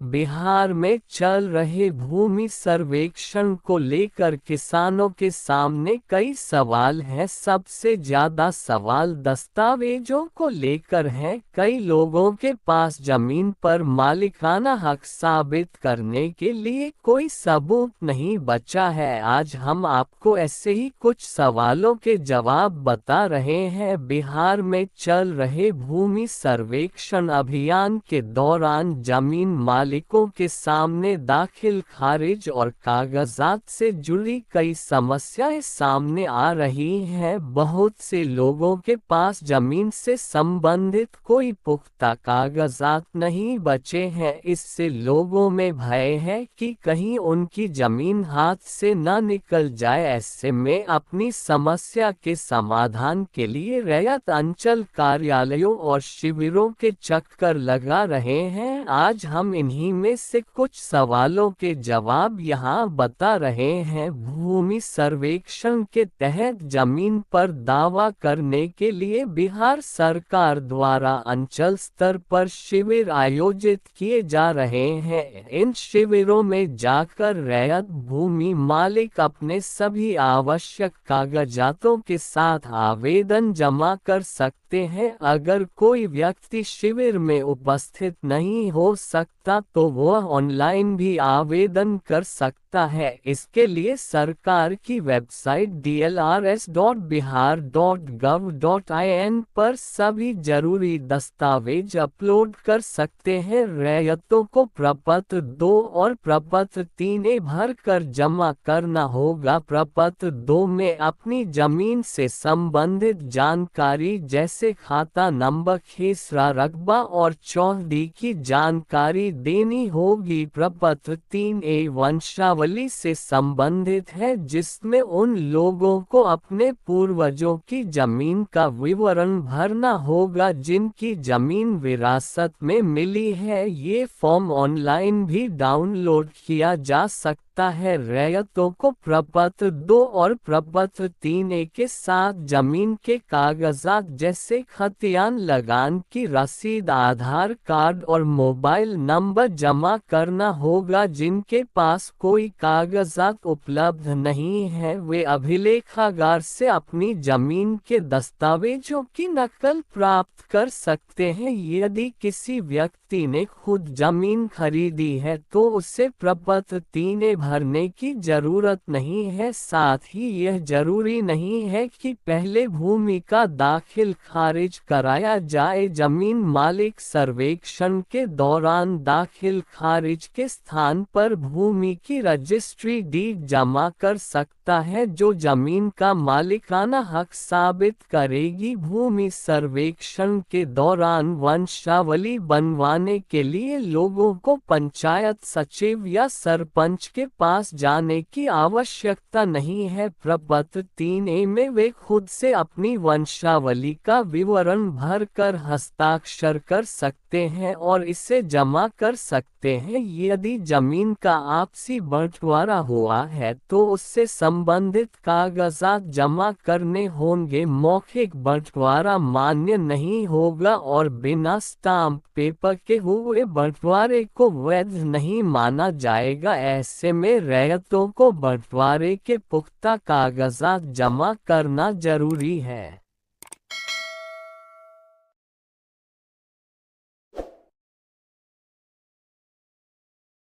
बिहार में चल रहे भूमि सर्वेक्षण को लेकर किसानों के सामने कई सवाल हैं। सबसे ज्यादा सवाल दस्तावेजों को लेकर हैं। कई लोगों के पास जमीन पर मालिकाना हक साबित करने के लिए कोई सबूत नहीं बचा है। आज हम आपको ऐसे ही कुछ सवालों के जवाब बता रहे हैं। बिहार में चल रहे भूमि सर्वेक्षण अभियान के दौरान जमीन मालिकों के सामने दाखिल खारिज और कागजात से जुड़ी कई समस्याएं सामने आ रही हैं। बहुत से लोगों के पास जमीन से संबंधित कोई पुख्ता कागजात नहीं बचे हैं। इससे लोगों में भय है कि कहीं उनकी जमीन हाथ से न निकल जाए। ऐसे में अपनी समस्या के समाधान के लिए रैयत अंचल कार्यालयों और शिविरों के चक्कर लगा रहे हैं। आज हम इन्हीं में से कुछ सवालों के जवाब यहाँ बता रहे हैं। भूमि सर्वेक्षण के तहत जमीन पर दावा करने के लिए बिहार सरकार द्वारा अंचल स्तर पर शिविर आयोजित किए जा रहे हैं। इन शिविरों में जाकर रैयत भूमि मालिक अपने सभी आवश्यक कागजातों के साथ आवेदन जमा कर सकते हैं। अगर कोई व्यक्ति शिविर में उपस्थित नहीं हो सकता तो वह ऑनलाइन भी आवेदन कर सकता है। इसके लिए सरकार की वेबसाइट dlrs.bihar.gov.in पर सभी जरूरी दस्तावेज अपलोड कर सकते हैं। रैयतों को प्रपत्र 2 और प्रपत्र 3 भरकर जमा करना होगा। प्रपत्र 2 में अपनी जमीन से संबंधित जानकारी जैसे खाता नंबर, खेसरा रकबा और चौहदी की जानकारी देनी होगी। प्रपत्र 3 वंशावली से संबंधित है, जिसमें उन लोगों को अपने पूर्वजों की जमीन का विवरण भरना होगा जिनकी जमीन विरासत में मिली है। ये फॉर्म ऑनलाइन भी डाउनलोड किया जा सकता है। रैयतों को प्रपत्र 2 और प्रपत्र 3 के साथ जमीन के कागजात जैसे खतियान, लगान की रसीद, आधार कार्ड और मोबाइल नंबर जमा करना होगा। जिनके पास कोई कागजात उपलब्ध नहीं है वे अभिलेखागार से अपनी जमीन के दस्तावेजों की नकल प्राप्त कर सकते हैं। यदि किसी व्यक्ति ने खुद जमीन खरीदी है तो उसे प्रपत्र 3 भरने की जरूरत नहीं है। साथ ही यह जरूरी नहीं है कि पहले भूमि का दाखिल खारिज कराया जाए। जमीन मालिक सर्वेक्षण के दौरान दाखिल खारिज के स्थान पर भूमि की रजिस्ट्री डीड जमा कर सकता है, जो जमीन का मालिकाना हक साबित करेगी। भूमि सर्वेक्षण के दौरान वंशावली बनवाने के लिए लोगों को पंचायत सचिव या सरपंच के पास जाने की आवश्यकता नहीं है। प्रपत्र 3 में वे खुद से अपनी वंशावली का विवरण भरकर हस्ताक्षर कर सकते हैं और इसे जमा कर सकते हैं। यदि जमीन का आपसी बंटवारा हुआ है तो उससे संबंधित कागजात जमा करने होंगे। मौखिक बंटवारा मान्य नहीं होगा और बिना स्टाम्प पेपर के हुए बंटवारे को वैध नहीं माना जाएगा। ऐसे में रैयतों को बंटवारे के पुख्ता कागजात जमा करना जरूरी है।